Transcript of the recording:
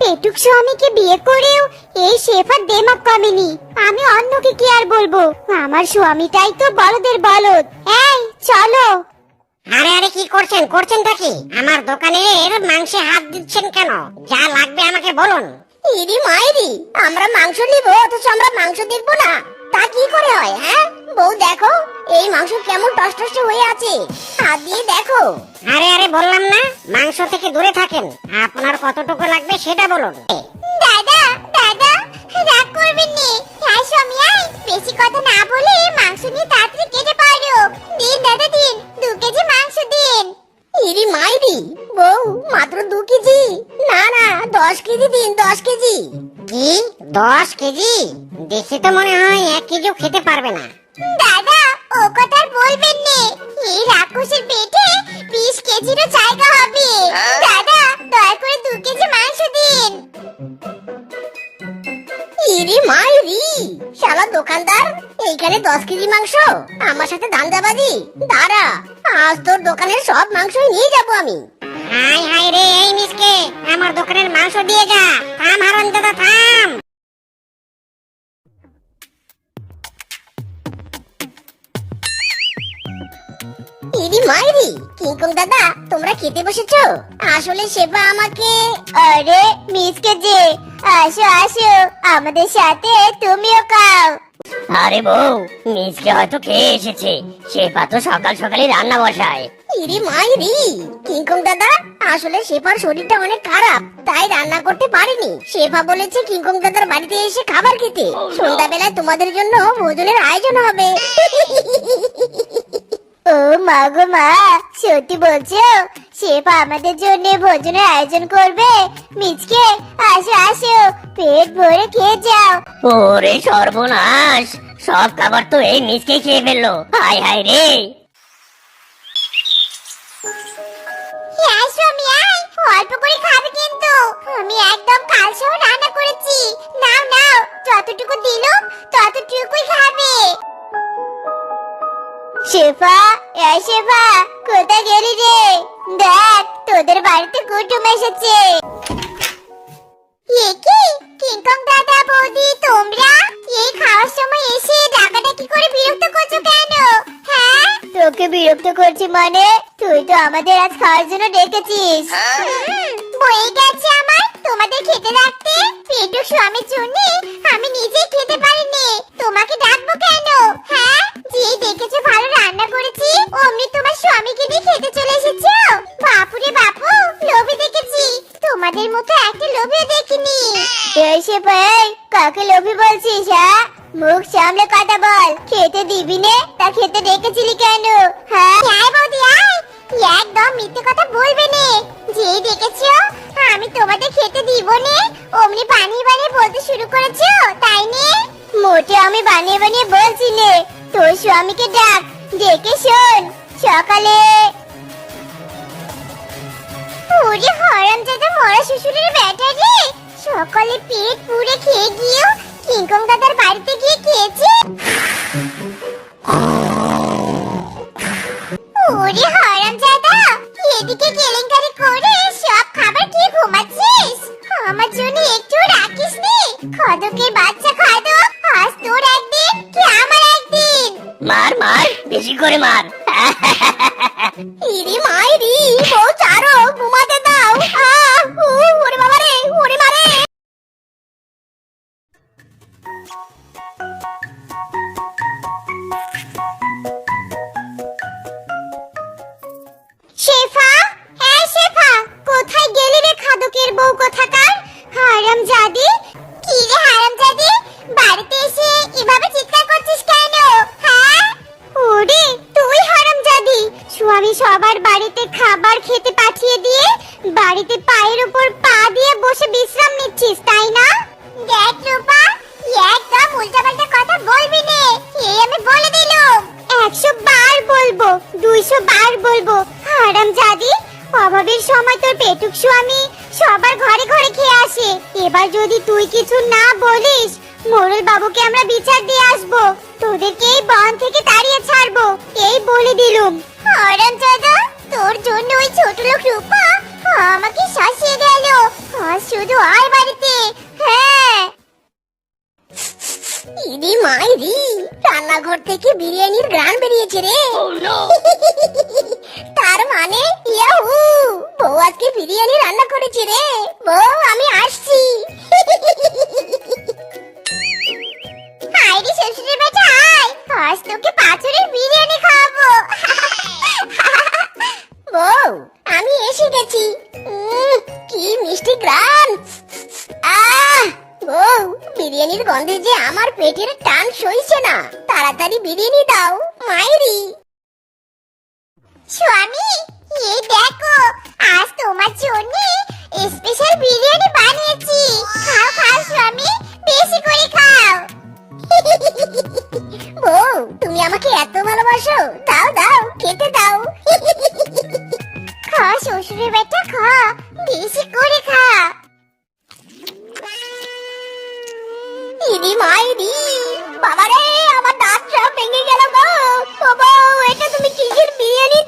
পেটুক স্বামীকে বিয়ে করেও এই শেফার দেমাগ কমেনি। আমি অন্যকে কি আর বলবো, আমার স্বামীটাই তো বলদের বলদ। এই চলো। আরে আরে কি করছেনটা কি? আমার দোকানের মাংসে হাত দিচ্ছেন কেন? যা লাগবে আমাকে বলুন। ইরি মাইরি, আমরা মাংস নিব অথচ আমরা মাংস দেখবো না, তা কি করে হয়? হ্যাঁ বউ, দেখো এই মাংস কেমন টসটসে হয়ে আছে, হাত দিয়ে দেখো। আরে আরে বললাম না মাংস থেকে দূরে থাকেন। আপনার কতটুকু লাগবে সেটা বলুন। দাদা দাদা, রাগ করবেন নি। হ্যাঁ স্বামী, বেশি কথা না বলে মাংস নিয়ে তাড়াতাড়ি কেটে পারো। দিন দাদা দিন, 2 কেজি মাংস দিন। ইরি মাইরি, বউ মাত্র 2 কেজি? না না, 10 কেজি দিন, 10 কেজি। কি 10 কেজি? দেখে তো মনে হয় 1 কেজিও খেতে পারবে না। দাদা ও কথা আর বলবেন নে, এই রাক্ষসের পেটে 20 কেজিরও জায়গা হবে। দাদা দয়া করে 2 কেজি মাংস দিন। ইরি মাইরি, শালা দোকানদার, এইখানে 10 কেজি মাংস, আমার সাথে ধান্দাবাজি? দাঁড়া, আজ তোর দোকানের সব মাংসই নিয়ে যাবো আমি। হাই হাই রে, এই মিসকে আমার দোকানের মাংস দিয়ে যা। থাম হারান দাদা থাম। ইরি মাইরি, কিংকং দাদা তোমরা খেতে বসেছো? আসলে শেফা আমাকে। আরে মিসকে যে, আসো আসো আমাদের সাথে তুমিও খাও। আরে বউ, মিসকে হয়তো খেয়ে এসেছে, শেফা তো সকাল সকালই রান্না বসায়। ইরি মাইরি, কিংকং দাদা আসলে শেফার শরীরটা অনেক খারাপ, তাই রান্না করতে পারেনি। শেফা বলেছে কিংকং দাদার বাড়িতে এসে খাবার খেতে, সন্ধ্যাবেলায় তোমাদের জন্য ভোজনের আয়োজন হবে। ও মা গো মা, সত্যি বলছো? শেফ আমাদের জন্য ভোজনের আয়োজন করবে? মিচকে আসো আসো, পেট ভরে খেয়ে যাও। ওরে সর্বনাশ, সব খাবার তো এই মিসকে খেয়ে ফেললো। হাই হাই রে। হ্যাঁ স্বামী, অল্প করে খাবে কিন্তু, আমি একদম কালসহ রান্না করেছি। নাও নাও, যতটুকু দিলাম ততটুকুই খাবে। শেফা, এই শেফা, কোথায় গেলি রে? দেখ তোদের বাড়িতে কুটুম এসেছে। এ কি কিংকং দাদা বৌদি, তোমরা এই খাওয়ার সময় এসে ডাকাডাকি করে বিরক্ত করছো কেন? হ্যাঁ, তোকে বিরক্ত করছি মানে? তুই তো আমাদের আজ খাওয়ার জন্য ডেকেছিস। বয়ে গেছে আমার তোমাদের খেতে রাখতে। পেটুক স্বামীর জন্য আমি নিজেই খেতে পারিনি, তোমাকে ডাকবো কেন? হ্যাঁ, যে দেখেছো ভালো রান্না করেছি অমনি তোমার স্বামীকে নিয়ে খেতে চলে এসেছো। বাপুরে বাপু, লোভী দেখেছি, তোমাদের মতো একটা লোভীও দেখিনি। এই শেফাই, কাকে লোভী বলছিস? হ্যাঁ, মুখ সামলে কথা বল। খেতে দিবি নে, তা খেতে ডেকেছিলি কেন? হ্যাঁ আয় বৌদি আয়, একদম মিথ্যে কথা বলবে নে। যেই ডেকেছো আমি তোমাদের খেতে দিব নে, অমনি বানিয়ে বানিয়ে বলতে শুরু করেছো, তাই নে? মোটে আমি বানিয়ে বানিয়ে বলছি নে, তোর স্বামীকে ডাক, ডেকে শোন সকালে। ওরে হারামজাদা মরা শ্বশুরের ব্যাটা রে, সকালে পেট পুরে খেয়ে গিয়েও কিংকং দাদার বাড়িতে গিয়ে খেয়েছে। ওরে হারামজাদা, এদিকে কেলেঙ্কারি করে সব খাবার খেয়ে ঘুমাচ্ছিস, আমার জন্য একটু রাখিস নি? খদকের বাচ্চা খদক, আজ তোর একদিন কি আমার একদিন। মার মার, বেশি করে মার। ইরি মাইরি, বউ ছাড়ো, ঘুমাতে দাও। ওরে বাবা রে, ওরে মারে। শেফা, এই শেফা, কোথায় গেলি রে খাদকের বউ কোথাকার? হারামজাদি, কি রে হারামজাদি, বাড়িতে এসে এভাবে চিৎকার করছিস কেন? হ্যাঁ, ওরে তুই হারামজাদি, স্বামী সবার বাড়িতে খাবার খেতে পাঠিয়ে দিয়ে বাড়িতে পায়ের উপর পা দিয়ে বসে বিশ্রাম নিচ্ছিস, তাই না? দেখ রূপা, একদম উল্টাপাল্টা কথা বলবি নে, এই আমি বলে দিলাম। 100 বার বলবো, 200 বার বলবো, হারামজাদি, অভাবের সময় তোর পেটুক স্বামী সবার ঘরে ঘরে খেয়ে আসে। এবার যদি তুই কিছু না বলিস, মোড়ল বাবুকে আমরা বিচার দিয়ে আসবো, তোদেরকে এই বন থেকে তাড়িয়ে ছাড়বো, এই বলে দিলুম। হারামজাদা, তোর জন্য ওই ছোট লোক রূপা আমাকে শাসিয়ে গেল, আজ শুধু আর ইদি মাইরি, রান্নাঘর থেকে বিরিয়ানির ঘ্রাণ বেরিয়েছে রে। তার মানে ইয়াহু, বউ আজকে বিরিয়ানি রান্না করেছে রে। বউ আমি আসছি। হায়রে শ্বশুরের বেটা আয়, আজ তোকে পাথরের বিরিয়ানি খাওয়াবো। বউ আমি এসে গেছি। কি মিষ্টি ঘ্রাণ। আহ বউ, বিরিয়ানির গন্ধে যে আমার পেটের টান সইছে না। তাড়াতাড়ি বিরিয়ানি দাও মাইরি। স্বামী, এই দেখো, আজ তোমার জন্য স্পেশাল বিরিয়ানি বানিয়েছি। খাও খাও স্বামী, বেশি করে খাও। বউ তুমি আমাকে এত ভালোবাসো, দাও দাও খেতে দাও। খা শ্বশুরের বেটা খা, বেশি করে খা। ইদি মাইরি, বাবারে আমার দাঁত সব ভেঙে গেল গো। ও বউ, এটা তুমি কিসের বিরিয়ানি